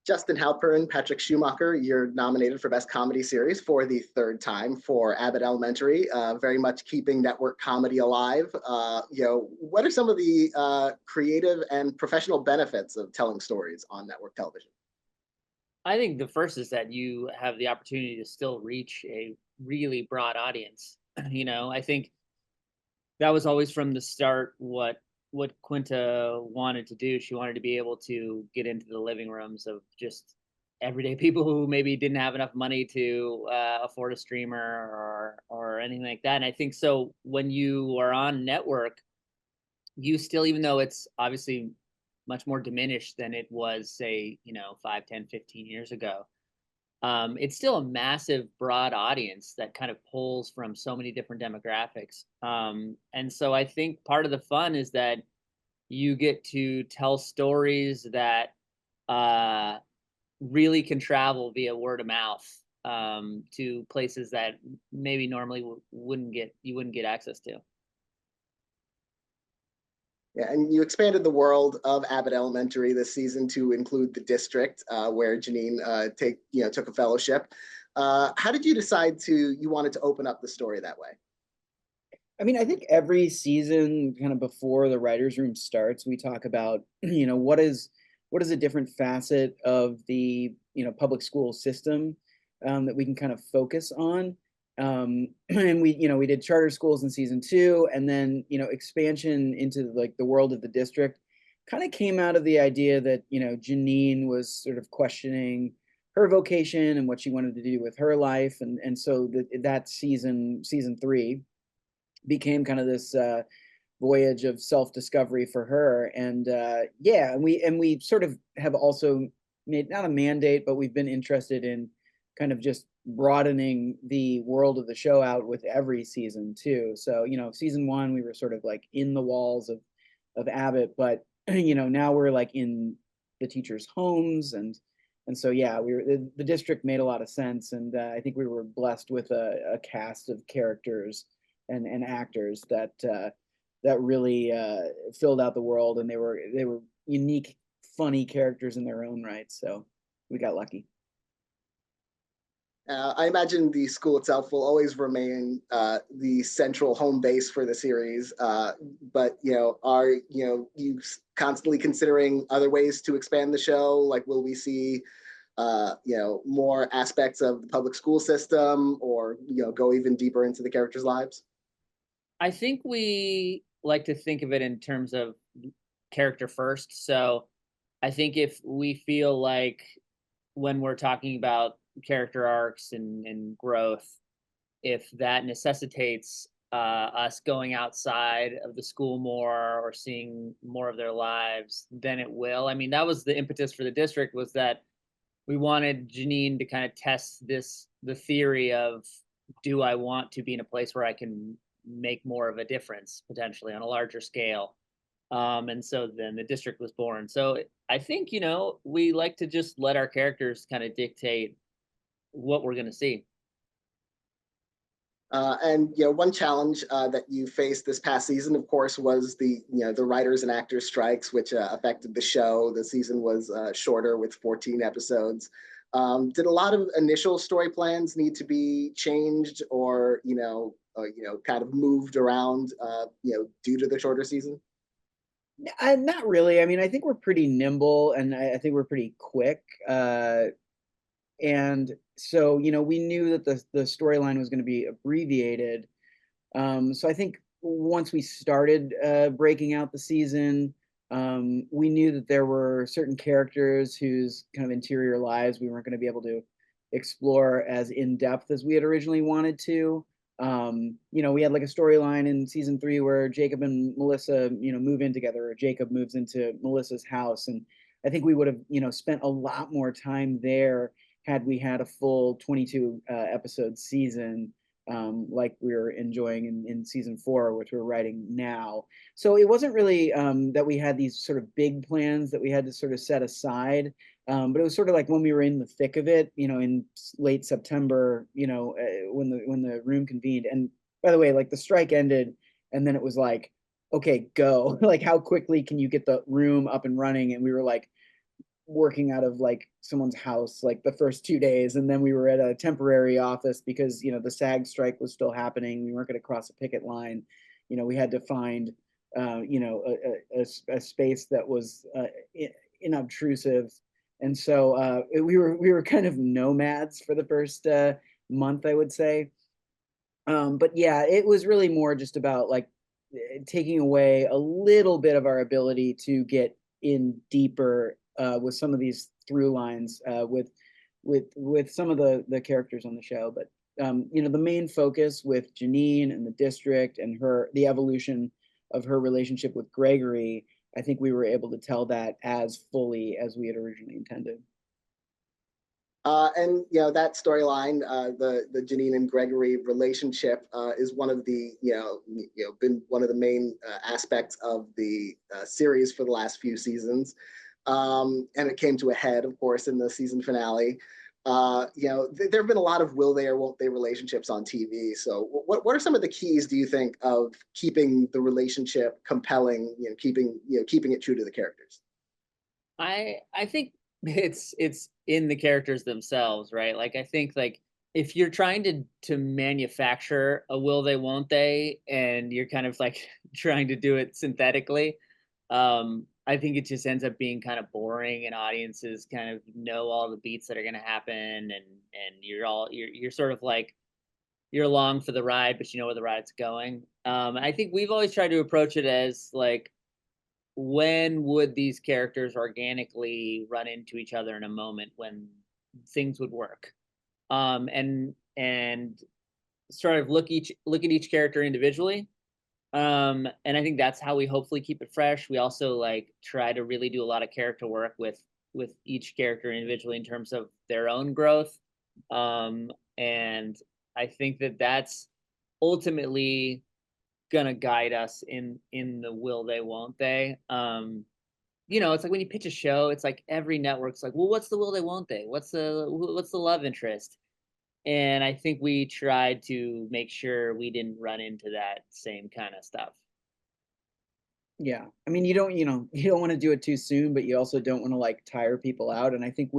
Justin Halpern, Patrick Schumacher, you're nominated for Best Comedy Series for the third time for Abbott Elementary, very much keeping network comedy alive. What are some of the creative and professional benefits of telling stories on network television? I think the first is that you have the opportunity to still reach a really broad audience. I think that was always from the start what Quinta wanted to do. She wanted to be able to get into the living rooms of just everyday people who maybe didn't have enough money to afford a streamer or anything like that. And I think so when you are on network, you still, even though it's obviously much more diminished than it was, say, 5, 10, 15 years ago, it's still a massive, broad audience that kind of pulls from so many different demographics. And so I think part of the fun is that you get to tell stories that uh, really can travel via word of mouth to places that maybe normally you wouldn't get access to. Yeah, and you expanded the world of Abbott Elementary this season to include the district where Janine took a fellowship. How did you decide you wanted to open up the story that way? I mean, I think every season, kind of before the writers' room starts, we talk about, what is a different facet of the public school system that we can kind of focus on. And we did charter schools in season 2, and then expansion into like the world of the district kind of came out of the idea that Janine was sort of questioning her vocation and what she wanted to do with her life, and so that season 3 became kind of this voyage of self-discovery for her. And yeah, and we sort of have also made, not a mandate, but we've been interested in kind of just broadening the world of the show out with every season too. So season 1 we were sort of like in the walls of Abbott, but now we're like in the teachers' homes, and so yeah, the district made a lot of sense, and I think we were blessed with a cast of characters and actors that really filled out the world, and they were unique, funny characters in their own right. So we got lucky. I imagine the school itself will always remain the central home base for the series. But are you constantly considering other ways to expand the show? Like, will we see more aspects of the public school system, or go even deeper into the characters' lives? I think we like to think of it in terms of character first. So I think if we feel like when we're talking about character arcs and growth, if that necessitates us going outside of the school more or seeing more of their lives, then it will. I mean, that was the impetus for the district, was that we wanted Janine to kind of test the theory of, do I want to be in a place where I can make more of a difference potentially on a larger scale? And so then the district was born. So I think, we like to just let our characters kind of dictate what we're going to see. And one challenge that you faced this past season, of course, was the writers and actors strikes, which affected the show. The season was shorter with 14 episodes. Did a lot of initial story plans need to be changed, or kind of moved around, due to the shorter season? Not really. I mean, I think we're pretty nimble, and I think we're pretty quick. And so, we knew that the storyline was going to be abbreviated. So I think once we started breaking out the season, we knew that there were certain characters whose kind of interior lives we weren't going to be able to explore as in depth as we had originally wanted to. We had like a storyline in season 3 where Jacob and Melissa, move in together, or Jacob moves into Melissa's house. And I think we would have, spent a lot more time there had we had a full 22 episode season, like we're enjoying in season 4, which we're writing now. So it wasn't really that we had these sort of big plans that we had to sort of set aside. But it was sort of like when we were in the thick of it, in late September, when the room convened. And by the way, like the strike ended, and then it was like, okay, go. Like, how quickly can you get the room up and running? And we were like, working out of like someone's house like the first 2 days, and then we were at a temporary office because the SAG strike was still happening. We weren't going to cross a picket line. We had to find a space that was inobtrusive, and so we were kind of nomads for the first month, I would say. But yeah, it was really more just about like taking away a little bit of our ability to get in deeper with some of these through lines with some of the characters on the show. But the main focus with Janine and the district and the evolution of her relationship with Gregory, I think we were able to tell that as fully as we had originally intended. And that storyline, the Janine and Gregory relationship, is one of the been one of the main aspects of the series for the last few seasons, and it came to a head, of course, in the season finale. There have been a lot of will they or won't they relationships on TV. So, what are some of the keys, do you think, of keeping the relationship compelling? Keeping it true to the characters. I think it's in the characters themselves, right? Like I think like if you're trying to manufacture a will they won't they and you're kind of like trying to do it synthetically, I think it just ends up being kind of boring, and audiences kind of know all the beats that are going to happen, and you're sort of like you're along for the ride, but you know where the ride's going. I think we've always tried to approach it as like, when would these characters organically run into each other in a moment when things would work, and sort of look at each character individually, and I think that's how we hopefully keep it fresh. We also like try to really do a lot of character work with each character individually in terms of their own growth, and I think that's ultimately gonna guide us in the will they won't they. It's like when you pitch a show, it's like every network's like, well, what's the will they won't they, what's the love interest, and I think we tried to make sure we didn't run into that same kind of stuff. Yeah, I mean, you don't want to do it too soon, but you also don't want to like tire people out. And I think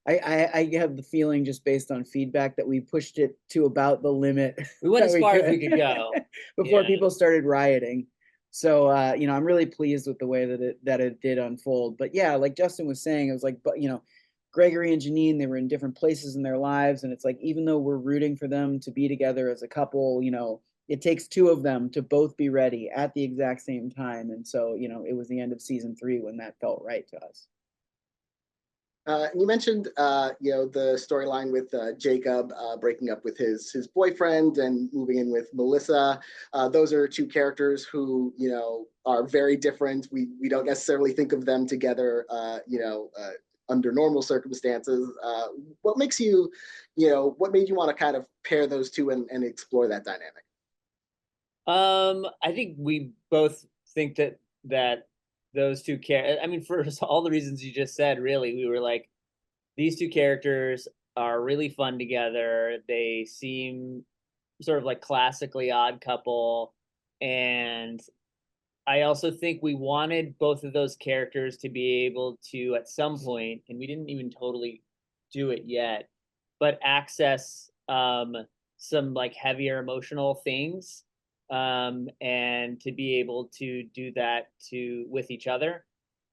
I have the feeling, just based on feedback, that we pushed it to about the limit. We went as far as we could go before people started rioting. So I'm really pleased with the way that it did unfold. But yeah, like Justin was saying, it was like, but Gregory and Janine, they were in different places in their lives, and it's like, even though we're rooting for them to be together as a couple, it takes two of them to both be ready at the exact same time. And so it was the end of season 3 when that felt right to us. You mentioned, the storyline with Jacob breaking up with his boyfriend and moving in with Melissa. Those are two characters who, are very different. We don't necessarily think of them together, under normal circumstances. What makes you, what made you want to kind of pair those two and explore that dynamic? I think we both think that those two I mean, for all the reasons you just said, really, we were like, these two characters are really fun together. They seem sort of like classically odd couple. And I also think we wanted both of those characters to be able to, at some point, and we didn't even totally do it yet, but access some like heavier emotional things, and to be able to do that with each other.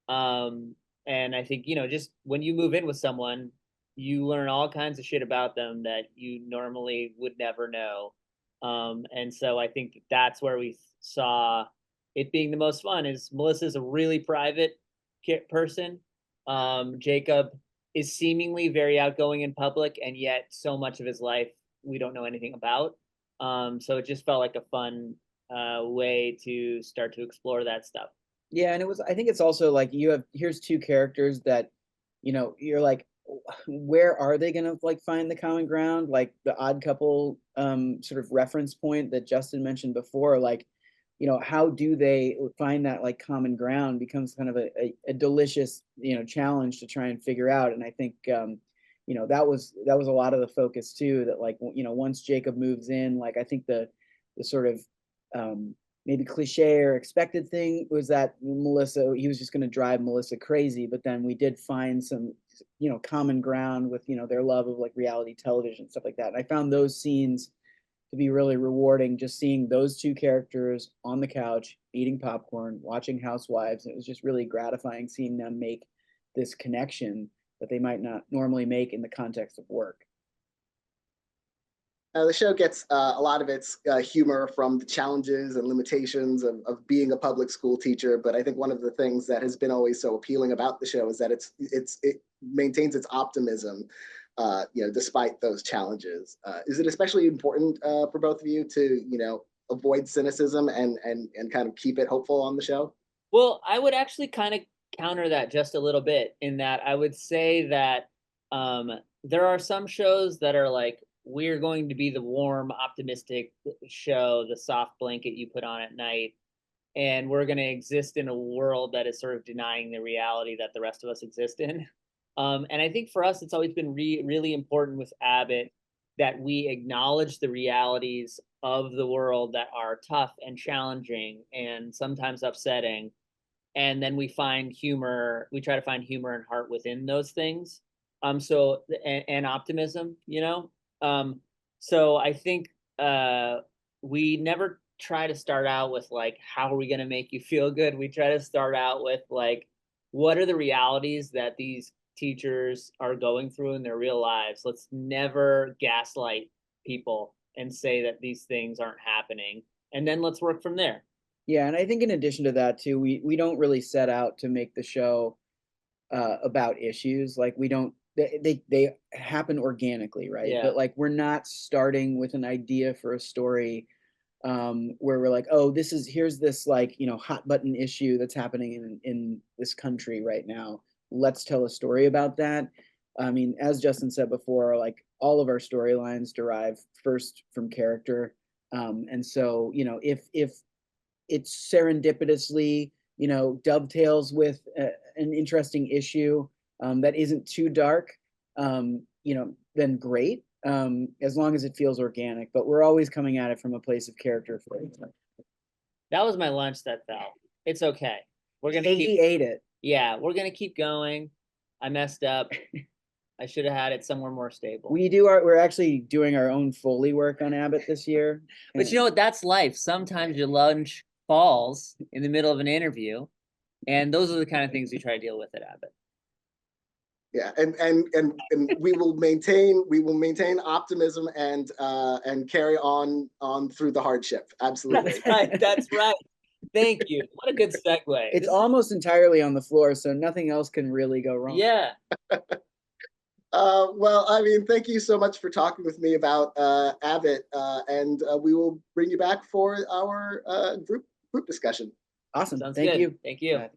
And I think, just when you move in with someone, you learn all kinds of shit about them that you normally would never know. And so I think that's where we saw it being the most fun. Is Melissa's a really private person. Jacob is seemingly very outgoing in public, and yet so much of his life we don't know anything about. So it just felt like a fun way to start to explore that stuff. Yeah, and I think it's also like, here's two characters that, you're like, where are they gonna like find the common ground? Like the odd couple sort of reference point that Justin mentioned before, like, how do they find that like common ground becomes kind of a delicious, challenge to try and figure out. And I think that was a lot of the focus too, that like, once Jacob moves in, like I think the sort of maybe cliche or expected thing was that Melissa, he was just going to drive Melissa crazy, but then we did find some, common ground with, their love of like reality television, stuff like that. And I found those scenes to be really rewarding, just seeing those two characters on the couch, eating popcorn, watching Housewives. It was just really gratifying seeing them make this connection that they might not normally make in the context of work. The show gets a lot of its humor from the challenges and limitations of being a public school teacher. But I think one of the things that has been always so appealing about the show is that it maintains its optimism, despite those challenges. Is it especially important for both of you to, avoid cynicism and kind of keep it hopeful on the show? Well, I would actually kind of counter that just a little bit in that I would say that there are some shows that are like, we're going to be the warm, optimistic show, the soft blanket you put on at night. And we're going to exist in a world that is sort of denying the reality that the rest of us exist in. And I think for us, it's always been really important with Abbott that we acknowledge the realities of the world that are tough and challenging and sometimes upsetting. And then we find humor, we try to find humor and heart within those things. And optimism, so I think we never try to start out with like, how are we going to make you feel good? We try to start out with like, what are the realities that these teachers are going through in their real lives? Let's never gaslight people and say that these things aren't happening. And then let's work from there. Yeah, and I think in addition to that too, we don't really set out to make the show about issues. Like we don't, they happen organically, right? Yeah. But like we're not starting with an idea for a story where we're like, oh, here's this like, hot button issue that's happening in this country right now. Let's tell a story about that. I mean, as Justin said before, like all of our storylines derive first from character. And so, if it's serendipitously, dovetails with an interesting issue that isn't too dark, then great, as long as it feels organic. But we're always coming at it from a place of character. That was my lunch that fell. It's okay. We're gonna He ate it. Yeah, we're gonna keep going. I messed up. I should have had it somewhere more stable. We're actually doing our own Foley work on Abbott this year. But you know what? That's life. Sometimes your lunch falls in the middle of an interview, and those are the kind of things we try to deal with at Abbott. Yeah, and we will maintain optimism and carry on through the hardship. Absolutely. That's right. That's right. Thank you. What a good segue. It's almost entirely on the floor, so nothing else can really go wrong. Yeah. Well, I mean, thank you so much for talking with me about Abbott, and we will bring you back for our group discussion. Awesome. Sounds Thank good. you. Thank you.